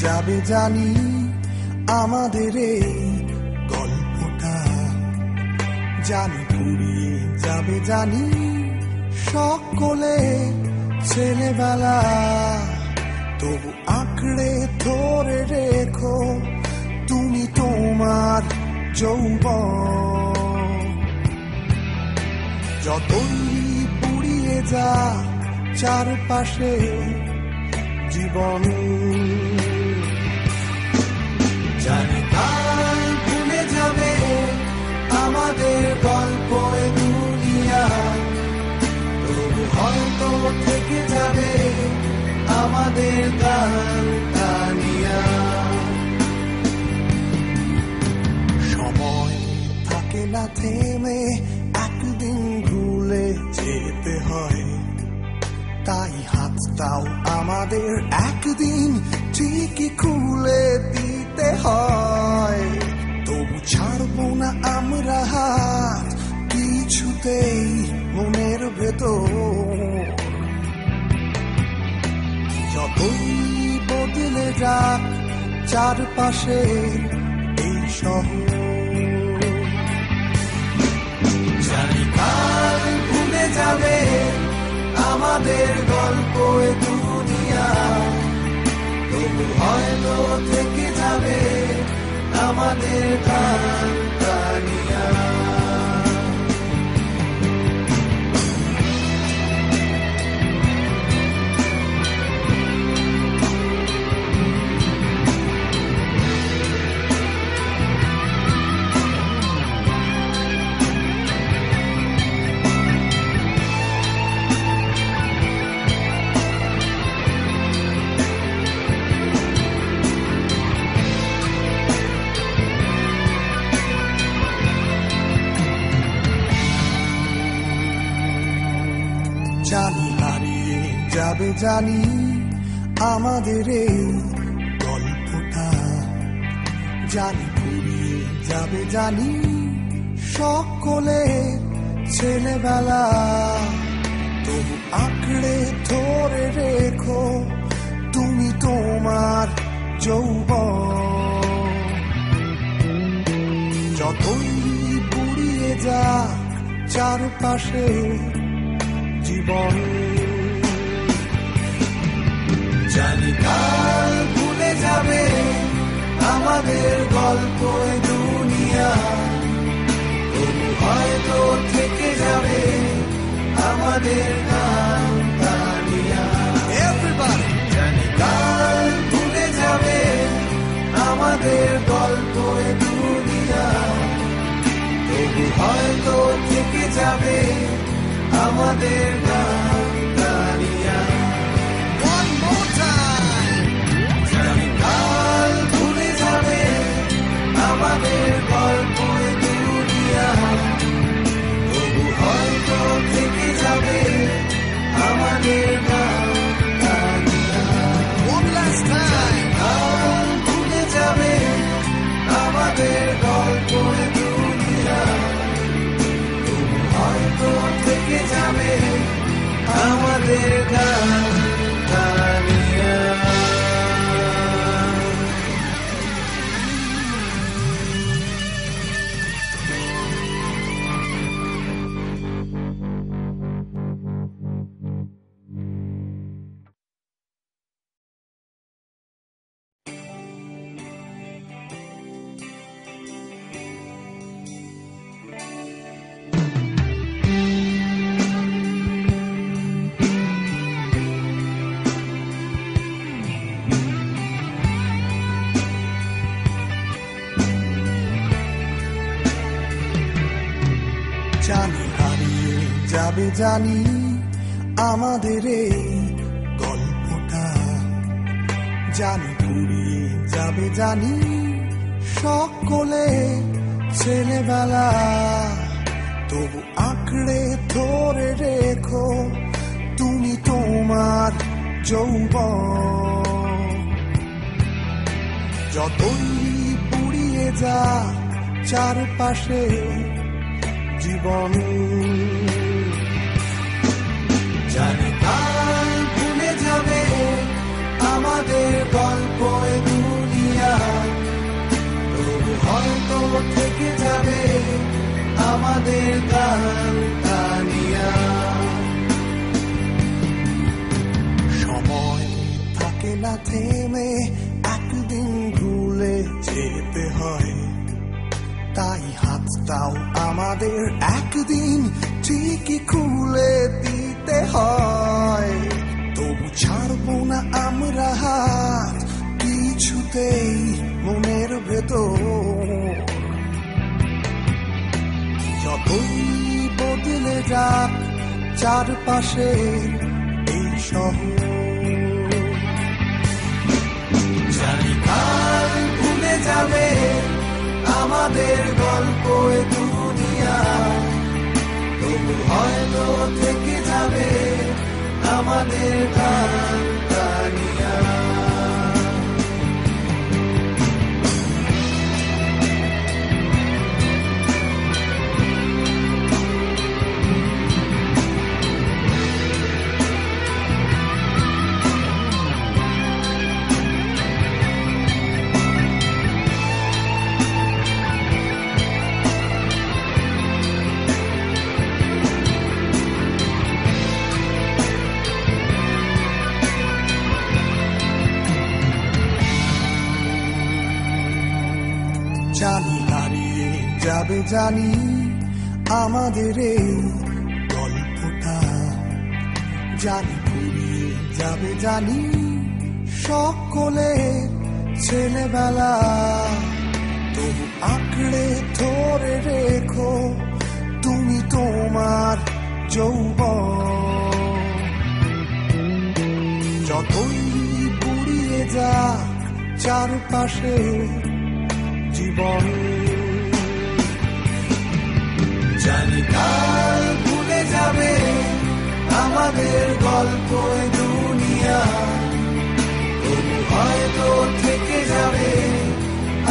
যাবে জানি আমাদের এই গল্পটা, জানি ফুরিয়ে যাবে জানি সকলে ছেলেবেলা, তবু আঁকড়ে ধরে রেখো তুমি তোমার যৌবন। যতই পুড়িয়ে যা চারপাশে জীবন, জানি কাল ভুলে যাবে আমাদের গল্প দুনিয়া, তবু হয়তো থেকে যাবে আমাদের গান কানিয়া। সময় থাকে না থেমে, একদিন ভুলে যেতে হয়, তাই হাতটাও আমাদের একদিন ঠিকই খুলে দিতে হয়। তবু ছাড়বো না আমরা হাত কিছুতেই মনের ভেতর, যতই বদলে যাক চারপাশে এই শহর। জানি কাল ভুলে যাবে আমাদের গল্প দুনিয়া, তবু হয়তো থেকে যাবে আমাদের গান কানিয়া। জানি হারিয়ে যাবে জানি আমাদের এই গল্পটা, জানি ফুরিয়ে যাবে জানি সকলে ছেলেবেলা, তবু আঁকড়ে ধরে রেখো তুমি তোমার যৌবন। যতই পুড়িয়ে যা চারপাশে জীবন, জানি কাল ভুলে যাবে আমাদের গল্প দুনিয়া, তবু হয়তো থেকে যাবে আমাদের গান কানিয়া। Everybody! জানি কাল ভুলে যাবে আমাদের গল্প দুনিয়া, তবু হয়তো থেকে যাবে আমাদের গান কানিয়া। One more time! জানি কাল ভুলে যাবে আমাদের গল্প দুনিয়া, তবু হয়তো থেকে যাবে আমাদের গান কানিয়া। One last time! কাল ভুলে যাবে আমাদের গল্প দুনিয়া, হয়তো থেকে যাবে আমাদের গান কানিয়া। জানি হারিয়ে যাবে জানি আমাদের এই গল্পটা, জানি ফুরিয়ে যাবে জানি সকলে ছেলেবেলা, তবু আঁকড়ে ধরে রেখো তুমি তোমার যৌবন। যতই পুড়িয়ে যা চারপাশে জীবন, জানি কাল ভুলে যাবে আমাদের গল্প আমাদের গান গানিয়া। সময় থাকে না থেমে, একদিন ভুলে যেতে হয়, তাই হাতটাও আমাদের একদিন ঠিকই খুলে দিতে হয়। তবু ছাড়বো না আমরা হাত কিছুতেই মনের ভেতর। যতই বদলে যাক চারপাশে এই শহর, জানি কাল ভুলে যাবে আমাদের গল্প এ দুনিয়া, তবু হয়তো থেকে যাবে আমাদের গান গানিয়া। জানি হারিয়ে যাবে, জানি আমাদের এই গল্পটা, জানি ফুরিয়ে যাবে, জানি সকলে ছেলেবেলা। তবু আঁকড়ে ধরে রেখো তুমি তোমার যৌবন। যতই পুড়িয়ে যাক চারপাশে জীবন, জানি কাল ভুলে যাবে আমাদের গল্প এ দুনিয়া, তবু হয়তো থেকে যাবে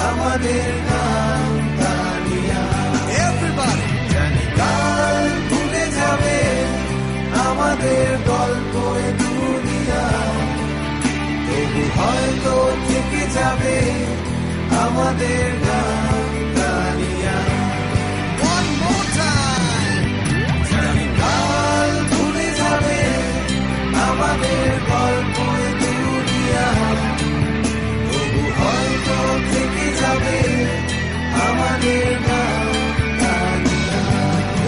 আমাদের গান গানিয়া। Everybody! জানি কাল ভুলে যাবে আমাদের গল্প এ দুনিয়া, তবু হয়তো থেকে যাবে আমাদের গান গানিয়া। One more time! জানি কাল ভুলে যাবে আমাদের গল্প এ দুনিয়া, তবু হয়তো থেকে যাবে আমাদের গান গানিয়া।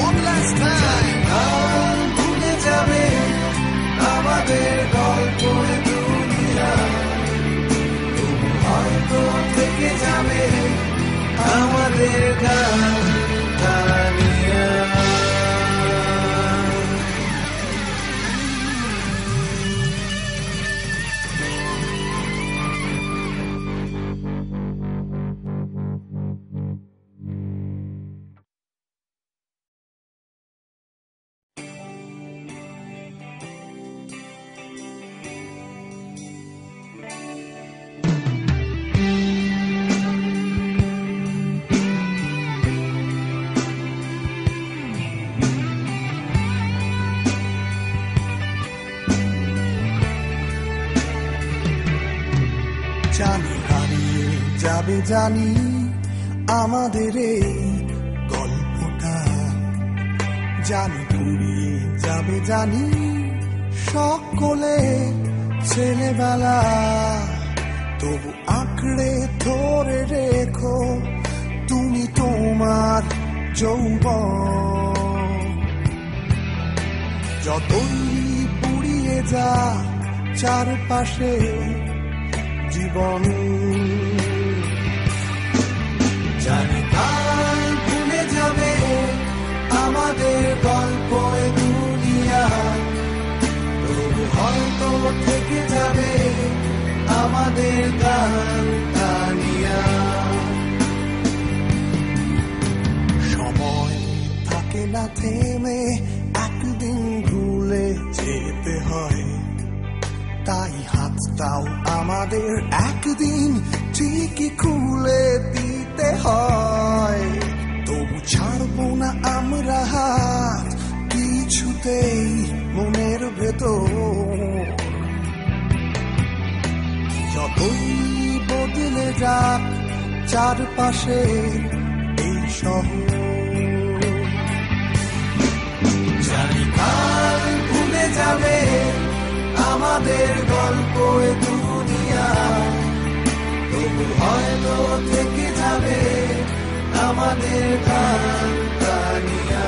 One last time! কাল ভুলে যাবে আমাদের গল্প এ দুনিয়া, হয়তো থেকে যাবে আমাদের গান গানিয়া। জানি হারিয়ে যাবে, জানি আমাদের এই গল্পটা, জানি ফুরিয়ে যাবে, জানি সকলে ছেলেবেলা। তবু আঁকড়ে ধরে রেখো তুমি তোমার যৌবন। যতই পুড়িয়ে যাক চারপাশে জীবন, জানি কাল ভুলে যাবে আমাদের গল্প এ দুনিয়া, তবু হয়তো থেকে যাবে আমাদের গান গানিয়া। সময় থাকে না থেমে, একদিন ভুলে যেতে হয়, তাই হাতটাও আমাদের একদিন ঠিকই খুলে দিতে হয়। তবু ছাড়বো না আমরা হাত কিছুতেই মনের ভেতর। যতই বদলে যাক চারপাশে এই শহর, আমাদের গল্প এ দুনিয়া, তবু হয়তো থেকে যাবে আমাদের গান গানিয়া।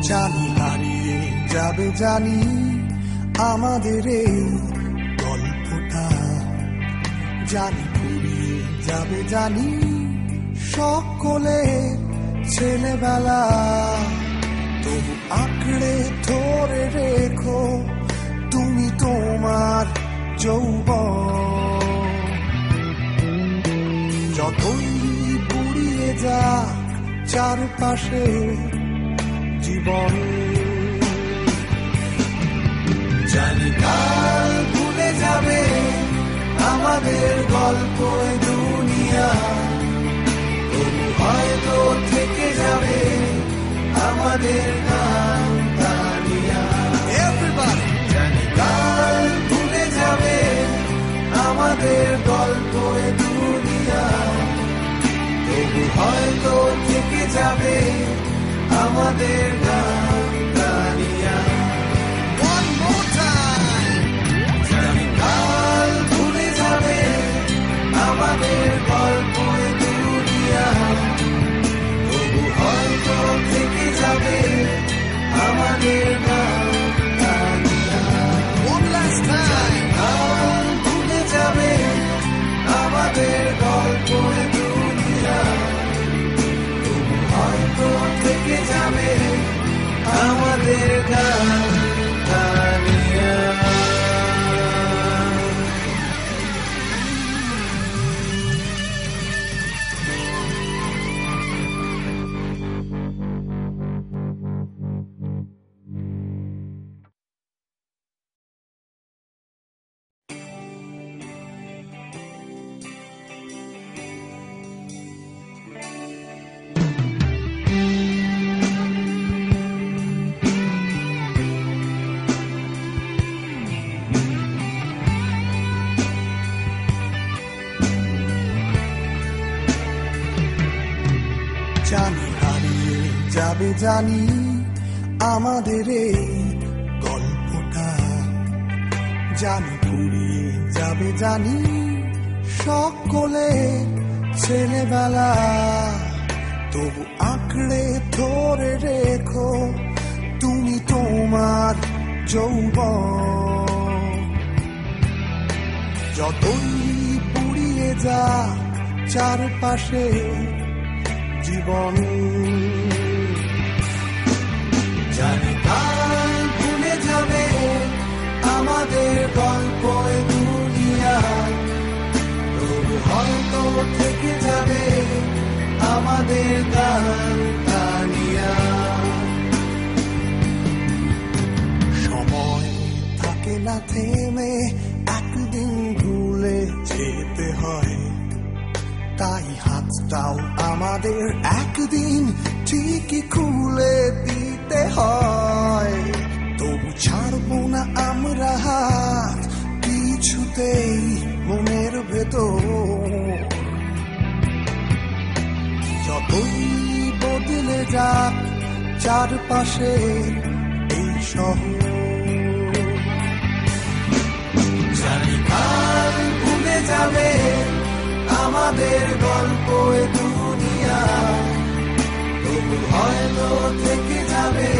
জানি হারিয়ে যাবে, জানি আমাদের এই গল্পটা, জানি ফুরিয়ে যাবে, জানি সকলে ছেলেবেলা, তবু আঁকড়ে ধরে রেখো তুমি তোমার যৌবন। যতই পুড়িয়ে যাক চারপাশে জীবন, জানি কাল ভুলে যাবে আমাদের গল্প এ দুনিয়া, তবু হয়তো থেকে যাবে আমাদের গান গানিয়া। Everybody! জানি কাল ভুলে যাবে আমাদের গল্প এ দুনিয়া, তবু হয়তো থেকে যাবে আমাদের গান গানিয়া। One more time! জানি কাল ভুলে যাবে আমাদের গল্প এ দুনিয়া, তবু হয়তো থেকে যাবে আমাদের গান গানিয়া। One last time! কাল ভুলে যাবে আমাদের গল্প এ দুনিয়া, হয়তো থেকে যাবে আমাদের গান গানিয়া। জানি হারিয়ে যাবে, জানি আমাদের এই গল্পটা, জানি ফুরিয়ে যাবে, জানি সকলে ছেলেবেলা, তবু আঁকড়ে ধরে রেখো তুমি তোমার যৌবন। যতই পুড়িয়ে যাক চারপাশে জীবন, জানি কাল ভুলে যাবে আমাদের গল্প এ দুনিয়া, তবু হয়তো থেকে যাবে আমাদের গান গানিয়া। সময় থাকে না থেমে, একদিন ভুলে যেতে হয়, তাই হাতটাও আমাদের একদিন ঠিকই খুলে দিতে হয়। তবু ছাড়বো না আমরা হাত কিছুতেই মনের ভেতর, যতই বদলে যাক চারপাশে এই শহর, জানি কাল ভুলে যাবে আমাদের গল্প এ দুনিয়া, তবু হয়তো থেকে যাবে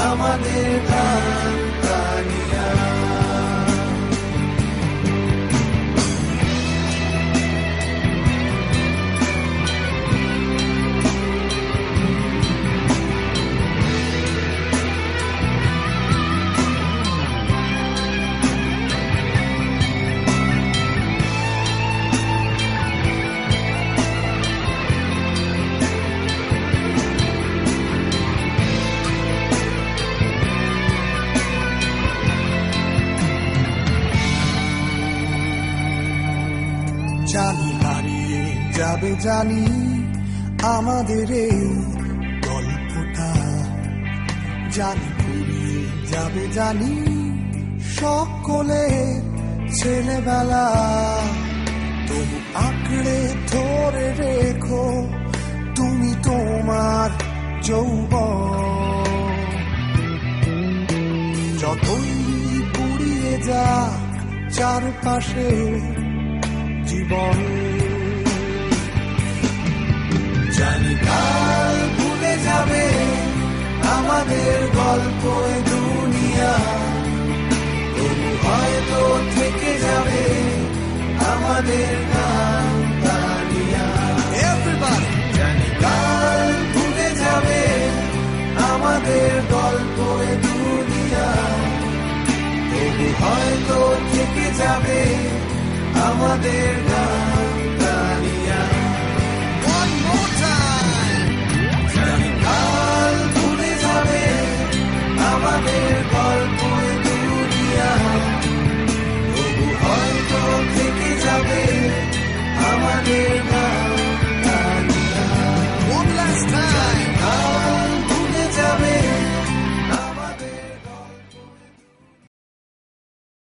আমাদের গান গানিয়া। যাবে জানি আমাদের এই গল্পটা, জানি ফুরিয়ে যাবে জানি সকলের ছেলেবেলা। তবু আঁকড়ে ধরে রেখো তুমি তোমার যৌবন, যতই পুড়িয়ে যাক চারপাশে জীবন। জানি কাল ভুলে যাবে আমাদের গল্প দুনিয়া, তবু হয়তো থেকে যাবে আমাদের গান তানিয়া। Everybody! জানি কাল ভুলে যাবে আমাদের গল্প দুনিয়া, তবু হয়তো থেকে যাবে আমাদের গান তানিয়া। One more time! জানি কাল ভুলে যাবে আমাদের গল্প দুনিয়া, তবু হয়তো থেকে যাবে আমাদের